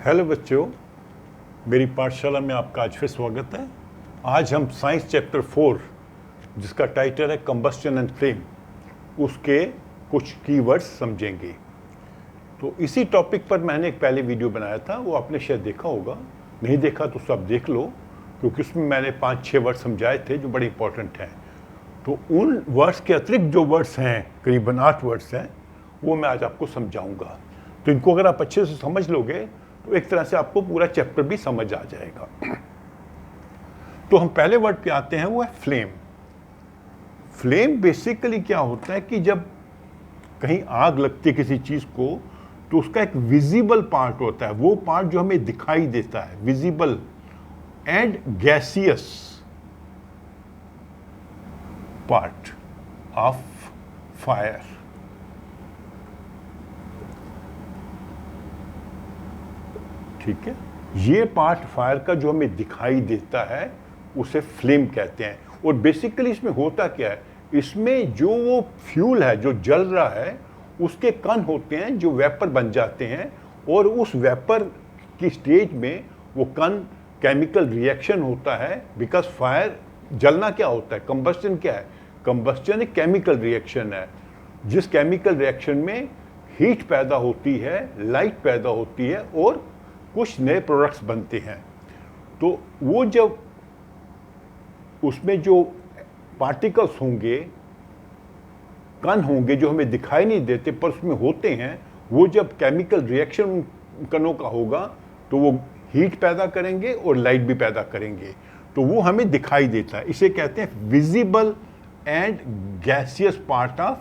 Hello बच्चों, मेरी पाठशाला में आपका आज फिर स्वागत है। आज हम साइंस चैप्टर 4 जिसका टाइटल है कंबस्शन एंड फ्लेम, उसके कुछ कीवर्ड्स समझेंगे। तो इसी टॉपिक पर मैंने एक पहले वीडियो बनाया था, वो आपने शायद देखा होगा। नहीं देखा तो सब देख लो, क्योंकि उसमें मैंने 5-6 वर्ड समझाए थे जो बड़े इंपॉर्टेंट हैं। तो उन वर्ड्स के अतिरिक्त जो वर्ड्स हैं, करीबन 8 वर्ड्स हैं, वो मैं आज आपको समझाऊंगा। तो इनको अगर आप अच्छे से समझ लोगे तो एक तरह से आपको पूरा चैप्टर भी समझ आ जाएगा। तो हम पहले वर्ड पे आते हैं, वो है फ्लेम। फ्लेम बेसिकली क्या होता है कि जब कहीं आग लगती है किसी चीज को, तो उसका एक विजिबल पार्ट होता है, वो पार्ट जो हमें दिखाई देता है, visible and gaseous part of fire. ठीक है, ये पार्ट फायर का जो हमें दिखाई देता है उसे फ्लेम कहते हैं। और बेसिकली इसमें होता क्या है, इसमें जो वो फ्यूल है जो जल रहा है उसके कण होते हैं जो वेपर बन जाते हैं, और उस वेपर की स्टेज में वो कण केमिकल रिएक्शन होता है। बिकॉज फायर जलना क्या होता है, कंबस्टन क्या है, कंबस्टन एक केमिकल रिएक्शन है, जिस केमिकल रिएक्शन में हीट पैदा होती है, लाइट पैदा होती है और कुछ नए प्रोडक्ट्स बनते हैं। तो वो जब उसमें जो पार्टिकल्स होंगे, कण होंगे जो हमें दिखाई नहीं देते पर उसमें होते हैं, वो जब केमिकल रिएक्शन उन कणों का होगा तो वो हीट पैदा करेंगे और लाइट भी पैदा करेंगे। तो वो हमें दिखाई देता है, इसे कहते हैं visible and gaseous part of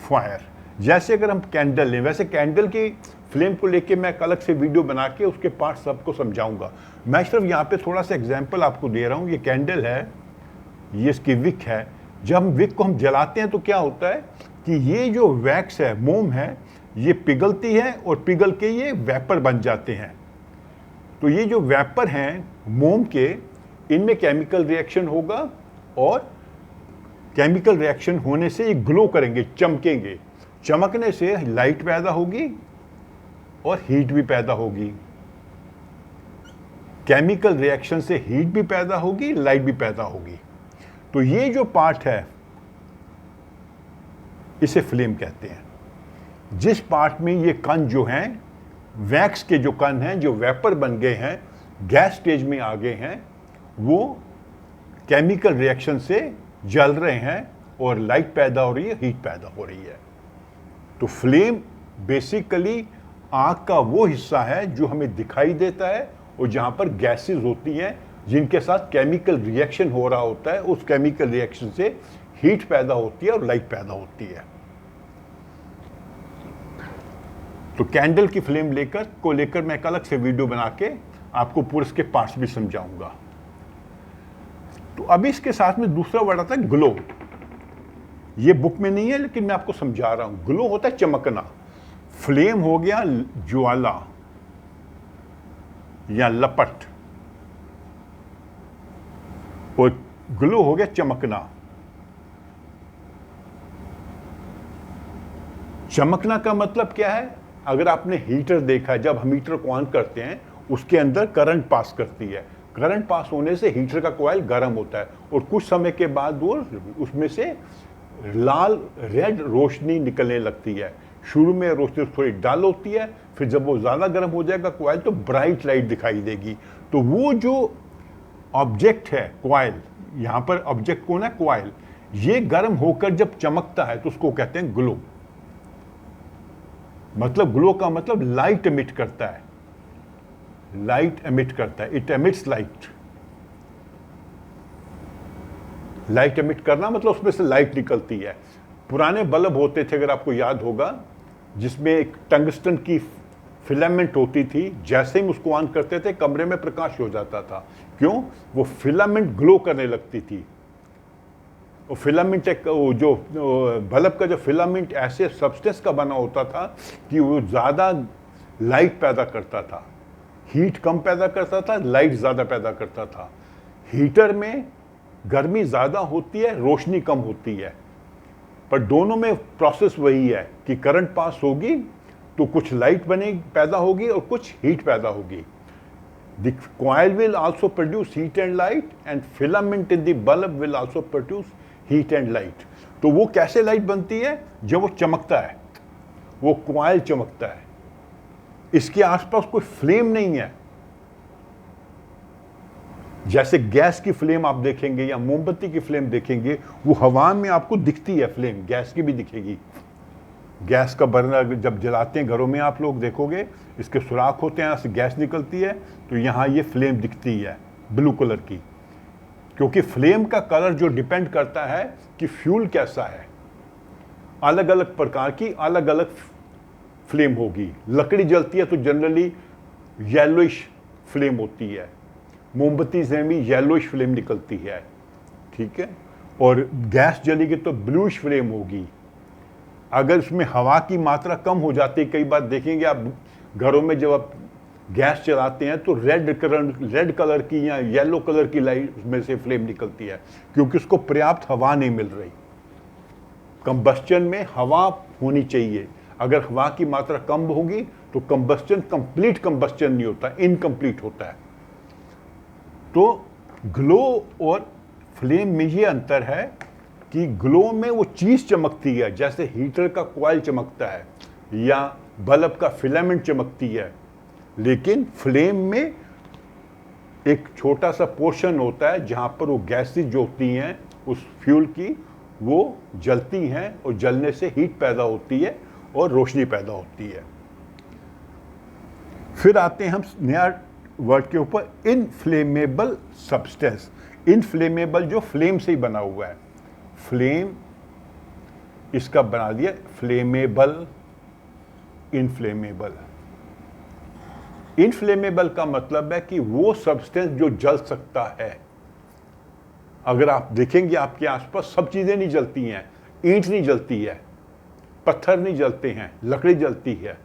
fire. जैसे अगर हम कैंडल लें, वैसे कैंडल की फ्लेम को लेके मैं एक अलग से वीडियो बना के उसके पार्ट सबको समझाऊंगा। मैं सिर्फ यहाँ पे थोड़ा सा एग्जांपल आपको दे रहा हूँ। ये कैंडल है, ये इसकी विक है। जब हम विक को हम जलाते हैं तो क्या होता है कि ये जो वैक्स है, मोम है, ये पिघलती है और पिघल के ये वेपर बन जाते हैं। तो ये जो वेपर हैं मोम के, इनमें केमिकल रिएक्शन होगा और केमिकल रिएक्शन होने से ये ग्लो करेंगे, चमकेंगे। चमकने से लाइट पैदा होगी और हीट भी पैदा होगी। केमिकल रिएक्शन से हीट भी पैदा होगी, लाइट भी पैदा होगी। तो ये जो पार्ट है इसे फ्लेम कहते हैं। जिस पार्ट में ये कण जो हैं, वैक्स के जो कण हैं जो वेपर बन गए हैं, गैस स्टेज में आ गए हैं, वो केमिकल रिएक्शन से जल रहे हैं और लाइट पैदा हो रही है, हीट पैदा हो रही है। तो फ्लेम बेसिकली आग का वो हिस्सा है जो हमें दिखाई देता है और जहां पर गैसेस होती हैं जिनके साथ केमिकल रिएक्शन हो रहा होता है। उस केमिकल रिएक्शन से हीट पैदा होती है और लाइट पैदा होती है। तो कैंडल की फ्लेम लेकर मैं एक अलग से वीडियो बना के आपको पूरे इसके पार्ट्स भी समझाऊंगा। तो अभी इसके साथ में दूसरा वर्ड आता है ग्लो। ये बुक में नहीं है लेकिन मैं आपको समझा रहा हूं। ग्लो होता है चमकना। फ्लेम हो गया ज्वाला या लपट, और ग्लो हो गया चमकना। चमकना का मतलब क्या है, अगर आपने हीटर देखा है, जब हम हीटर को ऑन करते हैं उसके अंदर करंट पास करती है। करंट पास होने से हीटर का कॉइल गर्म होता है और कुछ समय के बाद वो उसमें से लाल रेड रोशनी निकलने लगती है। शुरू में रोशनी थोड़ी डल होती है, फिर जब वो ज़्यादा गर्म हो जाएगा कॉइल तो ब्राइट लाइट दिखाई देगी। तो वो जो ऑब्जेक्ट है कॉइल, यहाँ पर ऑब्जेक्ट कौन है, कॉइल, ये गर्म होकर जब चमकता है तो उसको कहते हैं ग्लो। मतलब ग्लो का मतलब लाइट एमिट करता है, लाइट एमिट करता है, it emits light. Light emit करना मतलब उसमें से लाइट निकलती है। पुराने बल्ब होते थे, अगर आपको याद होगा, जिसमें एक टंगस्टन की फिलामेंट होती थी। जैसे ही उसको ऑन करते थे कमरे में प्रकाश हो जाता था। क्यों? वो फिलामेंट ग्लो करने लगती थी। वो फिलामेंट एक जो बल्ब का जो फिलामेंट ऐसे सब्सटेंस का बना होता था कि वो ज़्यादा लाइट पैदा करता था, हीट कम पैदा करता था, लाइट ज़्यादा पैदा करता था। हीटर में गर्मी ज़्यादा होती है, रोशनी कम होती है, पर दोनों में प्रोसेस वही है कि करंट पास होगी तो कुछ लाइट बने पैदा होगी और कुछ हीट पैदा होगी। The coil will also produce heat and light and filament in the bulb will also produce heat and light. तो वो कैसे लाइट बनती है? जब वो चमकता है, वो कॉइल चमकता है, इसके आसपास कोई फ्लेम नहीं है। जैसे गैस की फ्लेम आप देखेंगे या मोमबत्ती की फ्लेम देखेंगे, वो हवा में आपको दिखती है फ्लेम, गैस की भी दिखेगी। गैस का बर्नर जब जलाते हैं घरों में, आप लोग देखोगे इसके सुराख होते हैं, यहाँ से गैस निकलती है, तो यहाँ ये फ्लेम दिखती है ब्लू कलर की। क्योंकि फ्लेम का कलर जो डिपेंड करता है कि फ्यूल कैसा है। अलग अलग प्रकार की अलग अलग फ्लेम होगी। लकड़ी जलती है तो जनरली येलोइश फ्लेम होती है, मोमबत्ती से भी येलोइश फ्लेम निकलती है, ठीक है। और गैस जलेगी तो ब्लूइश फ्लेम होगी। अगर उसमें हवा की मात्रा कम हो जाती है, कई बार देखेंगे आप घरों में जब आप गैस चलाते हैं तो रेड कलर की या येलो कलर की लाइट उसमें से फ्लेम निकलती है, क्योंकि उसको पर्याप्त हवा नहीं मिल रही। कंबस्चन में हवा होनी चाहिए। अगर हवा की मात्रा कम होगी तो कंबस्चन कंप्लीट कंबस्चन नहीं होता, इनकम्प्लीट होता है। तो ग्लो और फ्लेम में ये अंतर है कि ग्लो में वो चीज चमकती है, जैसे हीटर का कॉइल चमकता है या बल्ब का फिलामेंट चमकती है, लेकिन फ्लेम में एक छोटा सा पोर्शन होता है जहां पर वो गैसेस जो होती हैं उस फ्यूल की, वो जलती हैं और जलने से हीट पैदा होती है और रोशनी पैदा होती है। फिर आते हैं हम नया वर्ड के ऊपर, इनफ्लेमेबल सब्सटेंस। इनफ्लेमेबल जो फ्लेम से ही बना हुआ है, फ्लेम इसका बना दिया फ्लेमेबल, इनफ्लेमेबल। इनफ्लेमेबल का मतलब है कि वो सब्सटेंस जो जल सकता है। अगर आप देखेंगे आपके आसपास सब चीजें नहीं जलती हैं, ईंट नहीं जलती है, पत्थर नहीं जलते हैं, लकड़ी जलती है,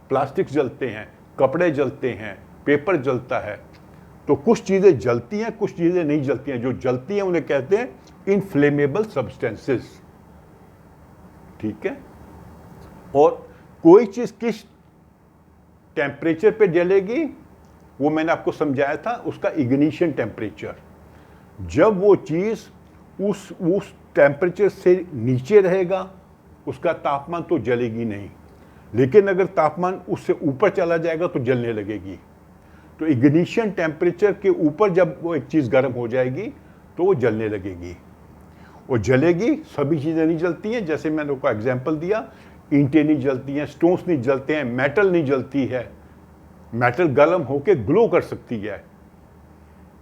प्लास्टिक जलते हैं, कपड़े जलते हैं, पेपर जलता है। तो कुछ चीजें जलती हैं, कुछ चीजें नहीं जलती हैं। जो जलती हैं उन्हें कहते हैं इनफ्लेमेबल सब्सटेंसेस, ठीक है। और कोई चीज किस टेम्परेचर पे जलेगी वो मैंने आपको समझाया था, उसका इग्निशन टेम्परेचर। जब वो चीज उस टेम्परेचर से नीचे रहेगा, उसका तापमान, तो जलेगी नहीं। लेकिन अगर तापमान उससे ऊपर चला जाएगा तो जलने लगेगी। तो इग्निशन टेम्परेचर के ऊपर जब वो एक चीज गर्म हो जाएगी तो वो जलने लगेगी। वो जलेगी, सभी चीजें नहीं जलती हैं। जैसे मैंने उसका एग्जांपल दिया, ईंटें नहीं जलती हैं, स्टोन्स नहीं जलते हैं, मेटल नहीं जलती है। मेटल गर्म होकर ग्लो कर सकती है।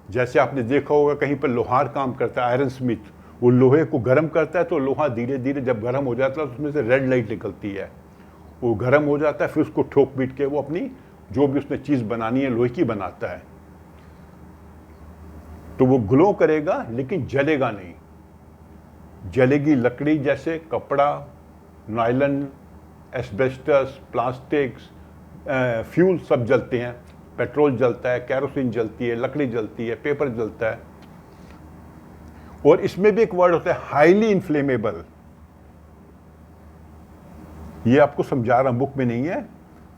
जैसे आपने देखा होगा कहीं पर लोहार काम करता है, आयरन स्मिथ, वो लोहे को गर्म करता है तो लोहा धीरे धीरे जब गर्म हो जाता है तो उसमें से रेड लाइट निकलती है। वो गर्म हो जाता है, फिर उसको ठोक पीट के वो अपनी जो भी उसने चीज बनानी है लोहे की बनाता है। तो वो ग्लो करेगा लेकिन जलेगा नहीं। जलेगी लकड़ी, जैसे कपड़ा, नायलन, एस्बेस्टस, प्लास्टिक्स, फ्यूल सब जलते हैं। पेट्रोल जलता है, कैरोसिन जलती है, लकड़ी जलती है, पेपर जलता है। और इसमें भी एक वर्ड होता है हाईली इन्फ्लेमेबल। ये आपको समझा रहा हूं, बुक में नहीं है।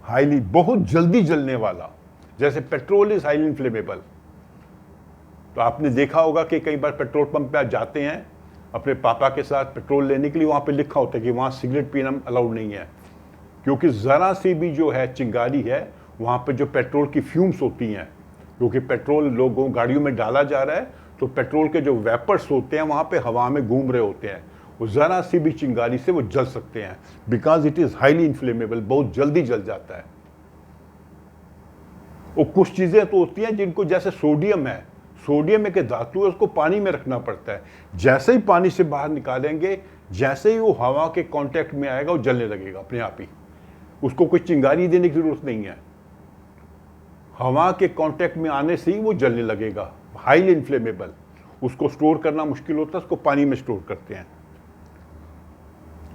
हाईली, बहुत जल्दी जलने वाला। जैसे पेट्रोल इज हाईली इन्फ्लेमेबल। तो आपने देखा होगा कि कई बार पेट्रोल पंप पे आप जाते हैं अपने पापा के साथ पेट्रोल लेने के लिए, वहां पे लिखा होता है कि वहां सिगरेट पीना अलाउड नहीं है, क्योंकि जरा सी भी जो है चिंगारी है वहां पे जो पेट्रोल की फ्यूम्स होती हैं, क्योंकि पेट्रोल लोगों गाड़ियों में डाला जा रहा है, तो पेट्रोल के जो वेपर्स होते हैं वहां पे हवा में घूम रहे होते हैं, वो जरा सी भी चिंगारी से वो जल सकते हैं, because it is highly inflammable, बहुत जल्दी जल जाता है। और कुछ चीजें तो होती हैं जिनको, जैसे सोडियम है, सोडियम एक धातु है, उसको पानी में रखना पड़ता है। जैसे ही पानी से बाहर निकालेंगे, जैसे ही वो हवा के कांटेक्ट में आएगा वो जलने लगेगा अपने आप ही। उसको कोई चिंगारी देने की जरूरत नहीं है, हवा के कांटेक्ट में आने से ही वो जलने लगेगा। हाईली इन्फ्लेमेबल, उसको स्टोर करना मुश्किल होता है, उसको पानी में स्टोर करते हैं।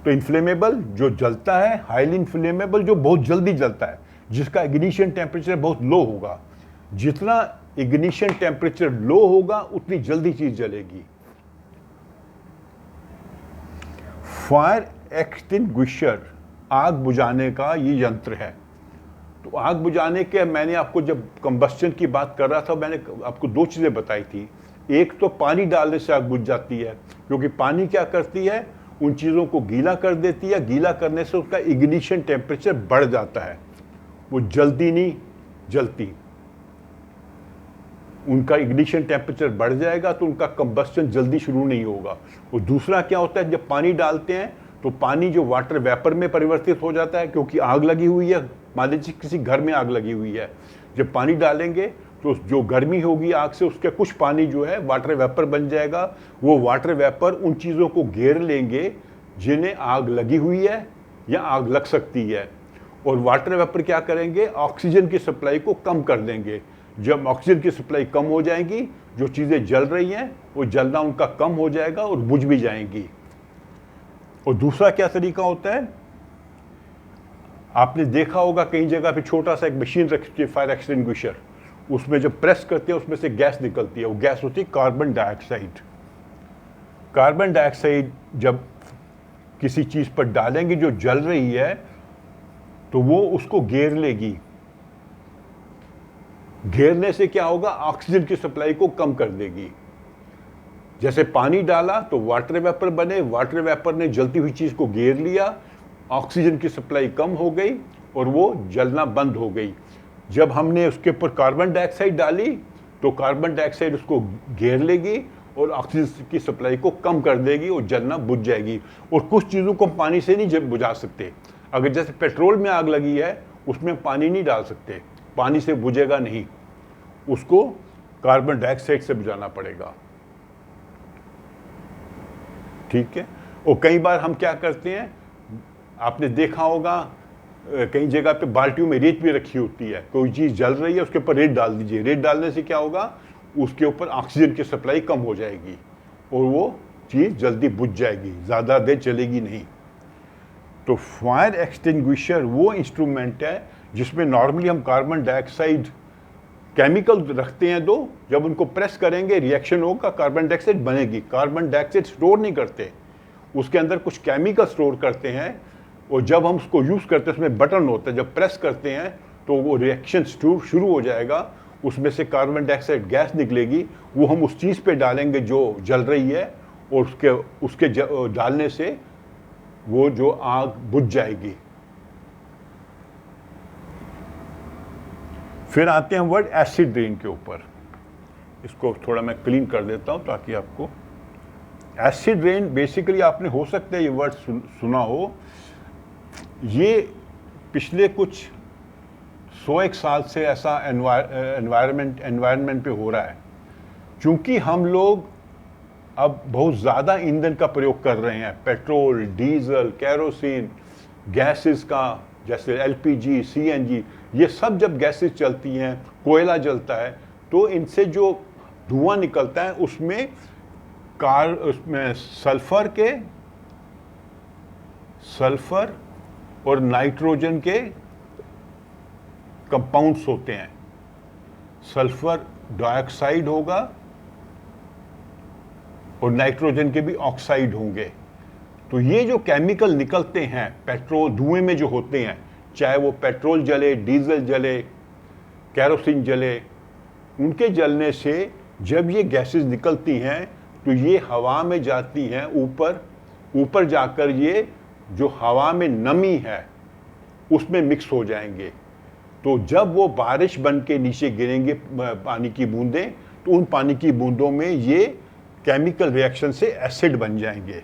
तो इन्फ्लेमेबल जो जलता है, हाईली इन्फ्लेमेबल जो बहुत जल्दी जलता है, जिसका इग्निशन टेम्परेचर बहुत लो होगा। जितना इग्निशन टेम्परेचर लो होगा उतनी जल्दी चीज जलेगी। फायर एक्सटिंग्विशर आग बुझाने का ये यंत्र है। तो आग बुझाने के मैंने आपको जब कंबस्टन की बात कर रहा था मैंने आपको दो चीज़ें बताई थी। एक तो पानी डालने से आग बुझ जाती है, क्योंकि पानी क्या करती है, उन चीज़ों को गीला कर देती है, गीला करने से उसका इग्निशन टेम्परेचर बढ़ जाता है, वो जल्दी नहीं जलती, उनका इग्निशन टेम्परेचर बढ़ जाएगा तो उनका कंबस्टन जल्दी शुरू नहीं होगा। और दूसरा क्या होता है, जब पानी डालते हैं तो पानी जो वाटर वेपर में परिवर्तित हो जाता है, क्योंकि आग लगी हुई है, मान लीजिए किसी घर में आग लगी हुई है, जब पानी डालेंगे तो जो गर्मी होगी आग से उसके कुछ पानी जो है वाटर वेपर बन जाएगा। वो वाटर वेपर उन चीज़ों को घेर लेंगे जिन्हें आग लगी हुई है या आग लग सकती है, और वाटर वेपर क्या करेंगे, ऑक्सीजन की सप्लाई को कम कर देंगे। जब ऑक्सीजन की सप्लाई कम हो जाएगी, जो चीज़ें जल रही हैं वो जलना उनका कम हो जाएगा और बुझ भी जाएंगी। और दूसरा क्या तरीका होता है, आपने देखा होगा कई जगह पे छोटा सा एक मशीन रखी है फायर एक्सटिंग्विशर, उसमें जब प्रेस करते हैं उसमें से गैस निकलती है, वो गैस होती है कार्बन डाइऑक्साइड। कार्बन डाइऑक्साइड जब किसी चीज़ पर डालेंगे जो जल रही है तो वो उसको घेर लेगी। घेरने से क्या होगा, ऑक्सीजन की सप्लाई को कम कर देगी। जैसे पानी डाला तो वाटर वेपर बने, वाटर वेपर ने जलती हुई चीज़ को घेर लिया, ऑक्सीजन की सप्लाई कम हो गई और वो जलना बंद हो गई। जब हमने उसके ऊपर कार्बन डाइऑक्साइड डाली तो कार्बन डाइऑक्साइड उसको घेर लेगी और ऑक्सीजन की सप्लाई को कम कर देगी और जलना बुझ जाएगी। और कुछ चीज़ों को पानी से नहीं बुझा सकते। अगर जैसे पेट्रोल में आग लगी है उसमें पानी नहीं डाल सकते, पानी से बुझेगा नहीं, उसको कार्बन डाइऑक्साइड से बुझाना पड़ेगा। ठीक है। और कई बार हम क्या करते हैं, आपने देखा होगा कई जगह पे बाल्टियों में रेत भी रखी होती है, कोई चीज़ जल रही है उसके ऊपर रेत डाल दीजिए। रेत डालने से क्या होगा, उसके ऊपर ऑक्सीजन की सप्लाई कम हो जाएगी और वो चीज़ जल्दी बुझ जाएगी, ज़्यादा देर चलेगी नहीं। तो फायर एक्सटिंग्विशर वो इंस्ट्रूमेंट है जिसमें नॉर्मली हम कार्बन डाइऑक्साइड केमिकल रखते हैं दो, जब उनको प्रेस करेंगे रिएक्शन होगा, कार्बन डाइऑक्साइड बनेगी। कार्बन डाइऑक्साइड स्टोर नहीं करते, उसके अंदर कुछ केमिकल स्टोर करते हैं, और जब हम उसको यूज़ करते हैं उसमें बटन होता है, जब प्रेस करते हैं तो वो रिएक्शन शुरू हो जाएगा, उसमें से कार्बन डाइऑक्साइड गैस निकलेगी, वो हम उस चीज़ पे डालेंगे जो जल रही है और उसके डालने से वो जो आग बुझ जाएगी। फिर आते हैं वर्ड एसिड रेन के ऊपर। इसको थोड़ा मैं क्लीन कर देता हूं ताकि आपको एसिड रेन, बेसिकली आपने हो सकता है ये वर्ड सुना हो। ये पिछले कुछ 100 साल से ऐसा एनवायरनमेंट पे हो रहा है, क्योंकि हम लोग अब बहुत ज़्यादा ईंधन का प्रयोग कर रहे हैं, पेट्रोल, डीजल, केरोसिन, गैसेस का, जैसे एलपीजी, सीएनजी, ये सब जब गैसेस चलती हैं, कोयला जलता है, तो इनसे जो धुआं निकलता है उसमें सल्फर और नाइट्रोजन के कंपाउंड्स होते हैं। सल्फर डाइऑक्साइड होगा और नाइट्रोजन के भी ऑक्साइड होंगे। तो ये जो केमिकल निकलते हैं पेट्रोल धुएं में जो होते हैं, चाहे वो पेट्रोल जले, डीजल जले, केरोसिन जले, उनके जलने से जब ये गैसेस निकलती हैं तो ये हवा में जाती हैं, ऊपर जाकर ये जो हवा में नमी है उसमें मिक्स हो जाएंगे। तो जब वो बारिश बन के नीचे गिरेंगे पानी की बूंदें, तो उन पानी की बूंदों में ये केमिकल रिएक्शन से एसिड बन जाएंगे।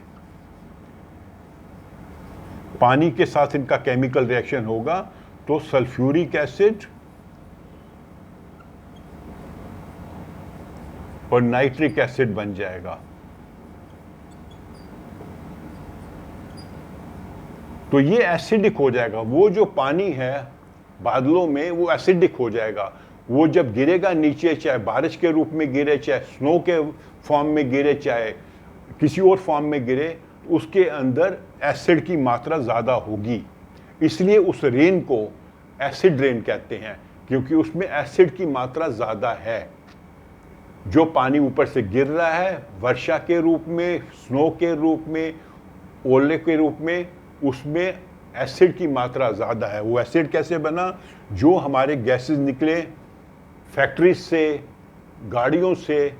पानी के साथ इनका केमिकल रिएक्शन होगा तो सल्फ्यूरिक एसिड और नाइट्रिक एसिड बन जाएगा। तो ये एसिडिक हो जाएगा, वो जो पानी है बादलों में वो एसिडिक हो जाएगा। वो जब गिरेगा नीचे, चाहे बारिश के रूप में गिरे, चाहे स्नो के फॉर्म में गिरे, चाहे किसी और फॉर्म में गिरे, उसके अंदर एसिड की मात्रा ज़्यादा होगी। इसलिए उस रेन को एसिड रेन कहते हैं, क्योंकि उसमें एसिड की मात्रा ज़्यादा है। जो पानी ऊपर से गिर रहा है वर्षा के रूप में, स्नो के रूप में, ओले के रूप में, उसमें एसिड की मात्रा ज़्यादा है। वो एसिड कैसे बना? जो हमारे गैसेस निकले फैक्ट्रीज से, गाड़ियों से,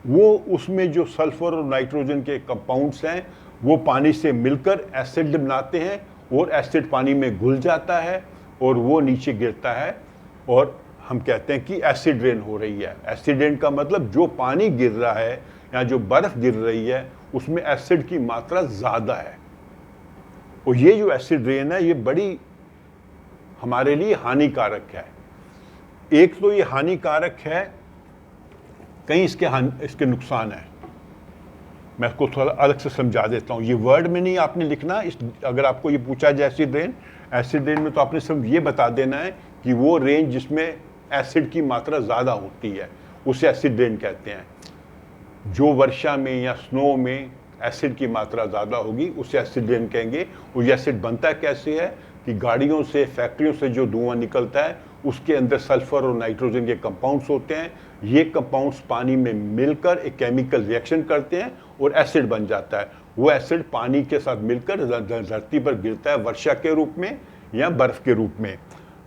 वो उसमें जो सल्फर और नाइट्रोजन के कंपाउंड्स हैं वो पानी से मिलकर एसिड बनाते हैं और एसिड पानी में घुल जाता है और वो नीचे गिरता है और हम कहते हैं कि एसिड रेन हो रही है। एसिड रेन का मतलब जो पानी गिर रहा है या जो बर्फ़ गिर रही है उसमें एसिड की मात्रा ज़्यादा है। और ये जो एसिड रेन है ये बड़ी हमारे लिए हानिकारक है। एक तो ये हानिकारक है, कई इसके नुकसान हैं। मैं इसको थोड़ा अलग से समझा देता हूँ। ये वर्ड में नहीं आपने लिखना, अगर आपको ये पूछा जाए एसिड रेन में तो आपने सिर्फ ये बता देना है कि वो रेन जिसमें एसिड की मात्रा ज़्यादा होती है उसे एसिड रेन कहते हैं। जो वर्षा में या स्नो में एसिड की मात्रा ज़्यादा होगी उसे एसिड रेन कहेंगे। और ये एसिड बनता कैसे है कि गाड़ियों से, फैक्ट्रियों से जो धुआं निकलता है उसके अंदर सल्फर और नाइट्रोजन के कंपाउंड्स होते हैं। ये कंपाउंड्स पानी में मिलकर एक केमिकल रिएक्शन करते हैं और एसिड बन जाता है। वो एसिड पानी के साथ मिलकर धरती पर गिरता है वर्षा के रूप में या बर्फ़ के रूप में।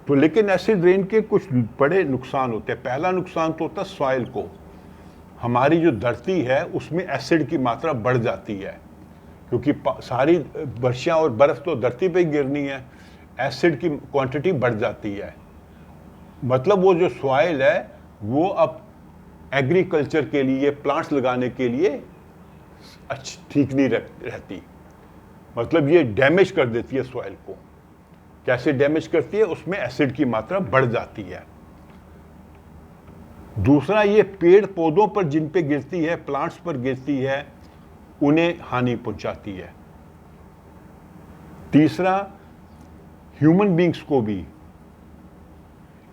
तो लेकिन एसिड रेन के कुछ बड़े नुकसान होते हैं। पहला नुकसान तो होता है सॉइल को। हमारी जो धरती है उसमें एसिड की मात्रा बढ़ जाती है क्योंकि सारी वर्षा और बर्फ़ तो धरती पे ही गिरनी है। एसिड की क्वांटिटी बढ़ जाती है, मतलब वो जो सॉइल है वो अब एग्रीकल्चर के लिए, प्लांट्स लगाने के लिए ठीक नहीं रहती। मतलब ये डैमेज कर देती है सॉइल को। कैसे डैमेज करती है? उसमें एसिड की मात्रा बढ़ जाती है। दूसरा, ये पेड़ पौधों पर जिन पे गिरती है, प्लांट्स पर गिरती है, उन्हें हानि पहुंचाती है। तीसरा, ह्यूमन बींग्स को भी,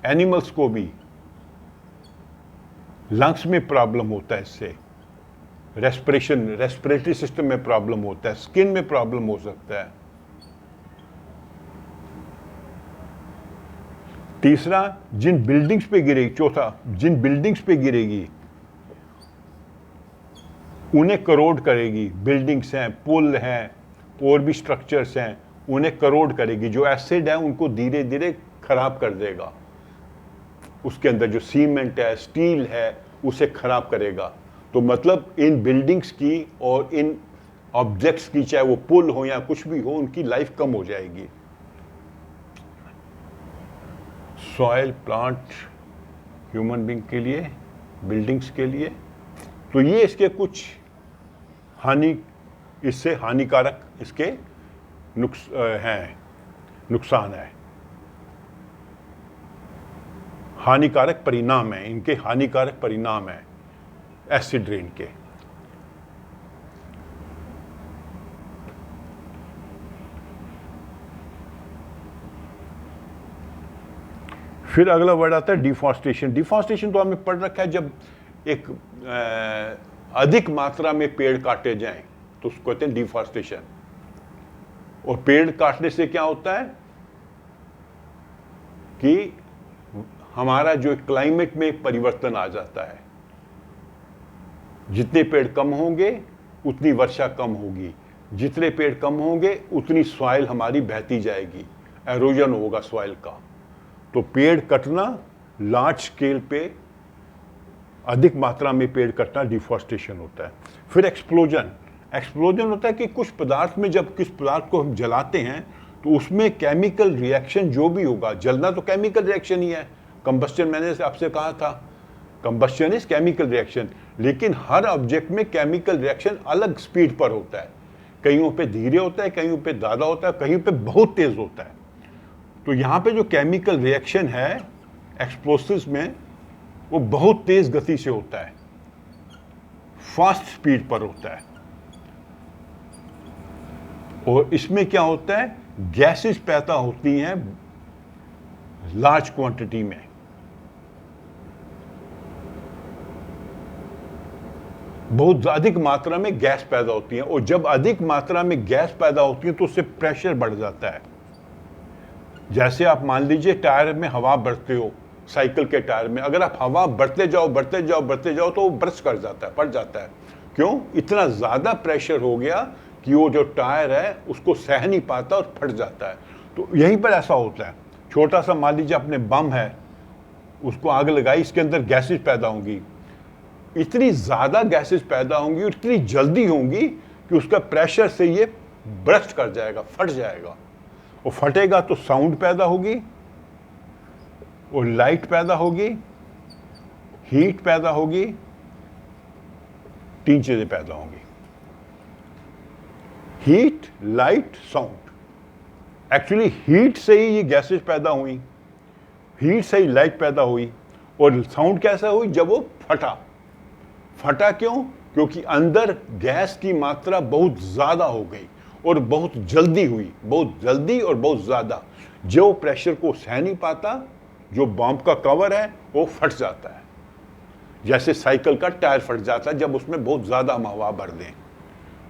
एनिमल्स को भी लंग्स में प्रॉब्लम होता है इससे, रेस्पिरेटरी सिस्टम में प्रॉब्लम होता है, स्किन में प्रॉब्लम हो सकता है। तीसरा, जिन बिल्डिंग्स पे गिरेगी, चौथा, जिन बिल्डिंग्स पे गिरेगी उन्हें करोड करेगी। बिल्डिंग्स हैं, पुल हैं और भी स्ट्रक्चर्स हैं, उन्हें करोड करेगी। जो एसिड है उनको धीरे धीरे खराब कर देगा। उसके अंदर जो सीमेंट है, स्टील है, उसे खराब करेगा। तो मतलब इन बिल्डिंग्स की और इन ऑब्जेक्ट्स की, चाहे वो पुल हो या कुछ भी हो, उनकी लाइफ कम हो जाएगी। सॉइल, प्लांट, ह्यूमन बीइंग के लिए, बिल्डिंग्स के लिए, तो ये इसके कुछ इससे हानिकारक इसके नुकसान है, हानिकारक परिणाम है, इनके हानिकारक परिणाम है एसिड रेन के। फिर अगला वर्ड आता है डिफॉरेस्टेशन। डिफॉरेस्टेशन तो हमने पढ़ रखा है, जब एक अधिक मात्रा में पेड़ काटे जाएं तो उसको कहते हैं डिफॉरेस्टेशन। और पेड़ काटने से क्या होता है कि हमारा जो क्लाइमेट में परिवर्तन आ जाता है। जितने पेड़ कम होंगे उतनी वर्षा कम होगी, जितने पेड़ कम होंगे उतनी सॉइल हमारी बहती जाएगी, एरोजन होगा सॉइल का। तो पेड़ कटना, लार्ज स्केल पे अधिक मात्रा में पेड़ कटना डिफॉरेस्टेशन होता है। फिर एक्सप्लोजन होता है कि कुछ पदार्थ में, जब किस पदार्थ को हम जलाते हैं तो उसमें केमिकल रिएक्शन जो भी होगा, जलना तो केमिकल रिएक्शन ही है। कंबस्टन, मैंने आपसे कहा था, कंबस्टन इज केमिकल रिएक्शन। लेकिन हर ऑब्जेक्ट में केमिकल रिएक्शन अलग स्पीड पर होता है। कहीं पे धीरे होता है, कहीं पे ज़्यादा होता है, कहीं पे बहुत तेज होता है। तो यहाँ पे जो केमिकल रिएक्शन है एक्सप्लोसिव्स में, वो बहुत तेज गति से होता है, फास्ट स्पीड पर होता है। और इसमें क्या होता है, गैसेस पैदा होती हैं लार्ज क्वांटिटी में। बहुत अधिक मात्रा में गैस पैदा होती है। और जब अधिक मात्रा में गैस पैदा होती है तो उससे प्रेशर बढ़ जाता है। जैसे आप मान लीजिए टायर में हवा भरते हो, साइकिल के टायर में, अगर आप हवा बढ़ते जाओ तो वो बर्स्ट कर जाता है, फट जाता है। क्यों? इतना ज़्यादा प्रेशर हो गया कि वो जो टायर है उसको सह नहीं पाता और फट जाता है। तो यहीं पर ऐसा होता है, छोटा सा मान लीजिए अपने बम है, उसको आग लगाई, इसके अंदर गैसेज पैदा होंगी, इतनी ज़्यादा गैसेज पैदा होंगी और इतनी जल्दी होंगी कि उसका प्रेशर से ये ब्रस्ट कर जाएगा, फट जाएगा। और फटेगा तो साउंड पैदा होगी और लाइट पैदा होगी, हीट पैदा होगी, 3 चीज़ें पैदा होंगी, heat, light, sound. Actually heat से ही ये गैसेज पैदा हुई, हीट से ही लाइट पैदा हुई। और साउंड कैसा हुई? जब वो फटा। फटा क्यों? क्योंकि अंदर गैस की मात्रा बहुत ज़्यादा हो गई और बहुत जल्दी हुई, बहुत जल्दी और बहुत ज़्यादा। जो प्रेशर को सह नहीं पाता, जो बम का कवर है वो फट जाता है, जैसे साइकिल का टायर फट जाता है जब उसमें बहुत ज़्यादा हम हवा भर दें।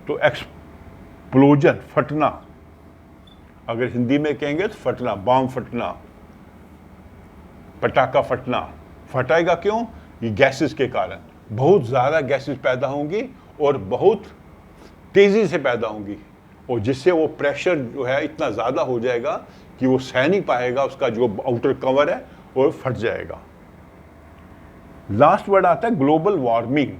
तो एक्सप्लोजन, फटना, अगर हिंदी में कहेंगे तो फटना, बम फटना, पटाखा फटना। फटेगा क्यों? ये गैसेस के कारण। बहुत ज़्यादा गैसेस पैदा होंगी और बहुत तेज़ी से पैदा होंगी, और जिससे वो प्रेशर जो है इतना ज़्यादा हो जाएगा कि वो सह नहीं पाएगा, उसका जो आउटर कवर है वो फट जाएगा। लास्ट वर्ड आता है ग्लोबल वार्मिंग।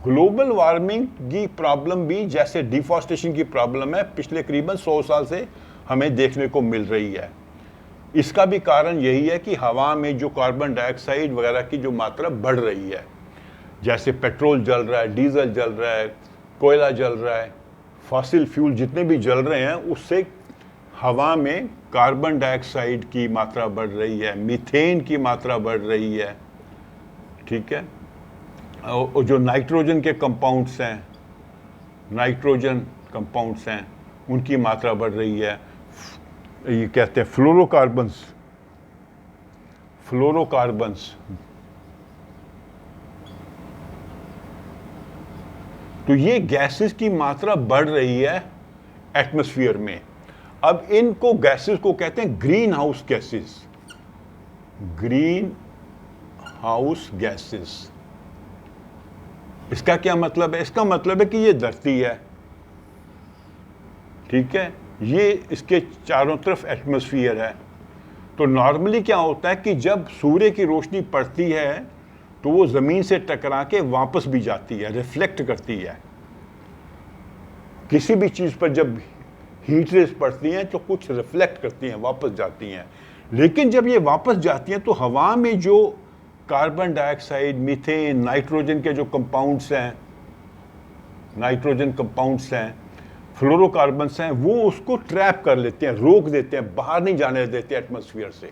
ग्लोबल वार्मिंग की प्रॉब्लम भी जैसे डिफॉरेस्टेशन की प्रॉब्लम है, पिछले करीबन 100 साल से हमें देखने को मिल रही है। इसका भी कारण यही है कि हवा में जो कार्बन डाइऑक्साइड वगैरह की जो मात्रा बढ़ रही है, जैसे पेट्रोल जल रहा है, डीजल जल रहा है, कोयला जल रहा है, फॉसिल फ्यूल जितने भी जल रहे हैं, उससे हवा में कार्बन डाइऑक्साइड की मात्रा बढ़ रही है, मीथेन की मात्रा बढ़ रही है, ठीक है। और जो नाइट्रोजन के कंपाउंड्स हैं, नाइट्रोजन कंपाउंड्स हैं, उनकी मात्रा बढ़ रही है। ये कहते हैं फ्लोरोकार्बन्स, फ्लोरोकार्बन्स। तो ये गैसेस की मात्रा बढ़ रही है एटमॉस्फेयर में। अब इनको गैसेस को कहते हैं green house gases, green house gases. इसका क्या मतलब है? इसका मतलब है कि ये धरती है, ठीक है, ये इसके चारों तरफ एटमॉस्फेयर है। तो नॉर्मली क्या होता है कि जब सूर्य की रोशनी पड़ती है तो वो ज़मीन से टकरा के वापस भी जाती है, रिफ्लेक्ट करती है। किसी भी चीज़ पर जब हीट रेज पड़ती हैं तो कुछ रिफ्लेक्ट करती हैं, वापस जाती हैं। लेकिन जब ये वापस जाती हैं तो हवा में जो कार्बन डाइऑक्साइड, मीथेन, नाइट्रोजन के जो कंपाउंड्स हैं, नाइट्रोजन कंपाउंड्स हैं, फ्लोरोकार्बन्स हैं, वो उसको ट्रैप कर लेते हैं, रोक देते हैं, बाहर नहीं जाने देते एटमॉस्फेयर से।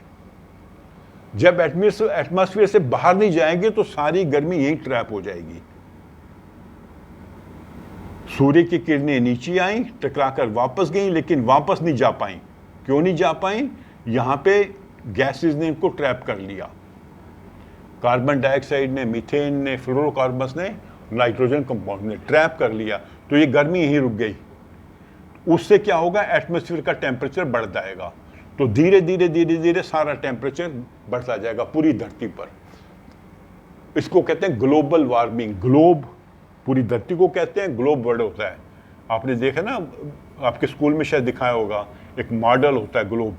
जब एटमॉस्फेयर से बाहर नहीं जाएंगे तो सारी गर्मी यहीं ट्रैप हो जाएगी। सूर्य की किरणें नीचे आई, टकराकर वापस गई, लेकिन वापस नहीं जा पाई। क्यों नहीं जा पाई? यहाँ पे गैसेस ने इनको ट्रैप कर लिया। कार्बन डाइऑक्साइड ने, मीथेन ने, फ्लोरोकार्बन्स ने, नाइट्रोजन कंपाउंड ने ट्रैप कर लिया, तो ये गर्मी यहीं रुक गई। उससे क्या होगा? एटमॉस्फेयर का टेम्परेचर बढ़ जाएगा। तो धीरे धीरे धीरे धीरे सारा टेम्परेचर बढ़ता जाएगा पूरी धरती पर। इसको कहते हैं ग्लोबल वार्मिंग। ग्लोब पूरी धरती को कहते हैं, ग्लोब वर्ड होता है। आपने देखा ना, आपके स्कूल में शायद दिखाया होगा, एक मॉडल होता है ग्लोब,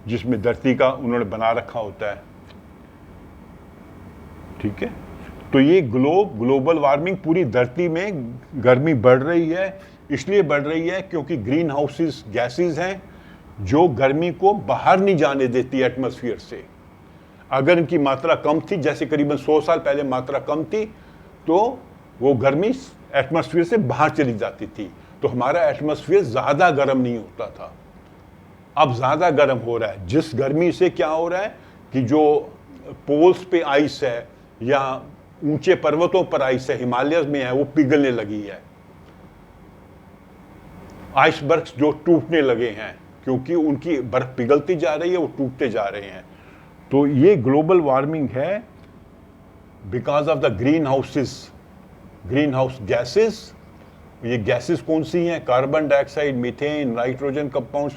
जिसमें धरती का उन्होंने बना रखा होता है, ठीक है। तो ये ग्लोबल वार्मिंग, पूरी धरती में गर्मी बढ़ रही है। इसलिए बढ़ रही है क्योंकि ग्रीन हाउसेस गैसेस हैं जो गर्मी को बाहर नहीं जाने देती एटमॉस्फेयर से। अगर इनकी मात्रा कम थी, जैसे करीबन 100 साल पहले मात्रा कम थी, तो वो गर्मी एटमॉस्फेयर से बाहर चली जाती थी, तो हमारा एटमॉस्फेयर ज़्यादा गर्म नहीं होता था। अब ज़्यादा गर्म हो रहा है। जिस गर्मी से क्या हो रहा है कि जो पोल्स पे आइस है या ऊंचे पर्वतों पर आइस है, हिमालय में है, वो पिघलने लगी है। आइसबर्ग्स जो टूटने लगे हैं, क्योंकि उनकी बर्फ पिघलती जा रही है, वो टूटते जा रहे हैं। तो ये ग्लोबल वार्मिंग है because of the green house gases. ये गैसेस कौन सी हैं? Carbon dioxide, methane, nitrogen compounds,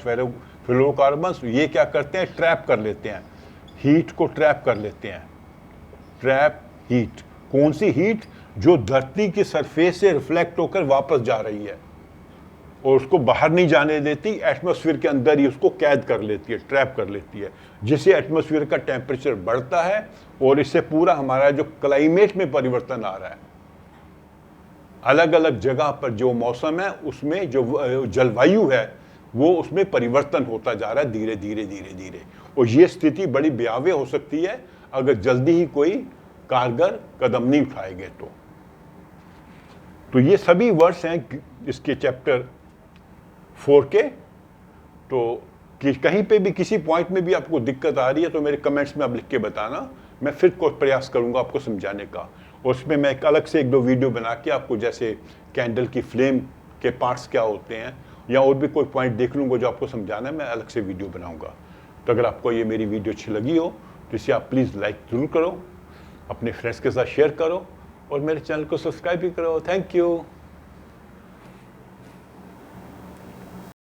fluorocarbons. ये क्या करते हैं? ट्रैप कर लेते हैं, हीट को ट्रैप कर लेते हैं। Trap heat. कौन सी हीट? जो धरती की सरफेस से रिफ्लेक्ट होकर वापस जा रही है और उसको बाहर नहीं जाने देती, एटमॉस्फेयर के अंदर ही उसको कैद कर लेती है, ट्रैप कर लेती है, जिससे एटमॉस्फेयर का टेम्परेचर बढ़ता है और इससे पूरा हमारा जो क्लाइमेट में परिवर्तन आ रहा है, अलग अलग जगह पर जो मौसम है उसमें जो जलवायु है वो उसमें परिवर्तन होता जा रहा है धीरे धीरे धीरे धीरे। और ये स्थिति बड़ी भयावह हो सकती है अगर जल्दी ही कोई कारगर कदम नहीं उठाएंगे तो ये सभी वर्ड्स हैं इसके चैप्टर 4 के। तो कि कहीं पे भी किसी पॉइंट में भी आपको दिक्कत आ रही है तो मेरे कमेंट्स में आप लिख के बताना, मैं फिर कोई प्रयास करूंगा आपको समझाने का। और उसमें मैं एक अलग से 1-2 वीडियो बना के आपको, जैसे कैंडल की फ्लेम के पार्ट्स क्या होते हैं या और भी कोई पॉइंट देख लूँगा जो आपको समझाना है, मैं अलग से वीडियो बनाऊँगा। तो अगर आपको ये मेरी वीडियो अच्छी लगी हो तो इसे आप प्लीज़ लाइक ज़रूर करो, अपने फ्रेंड्स के साथ शेयर करो और मेरे चैनल को सब्सक्राइब भी करो। Thank you.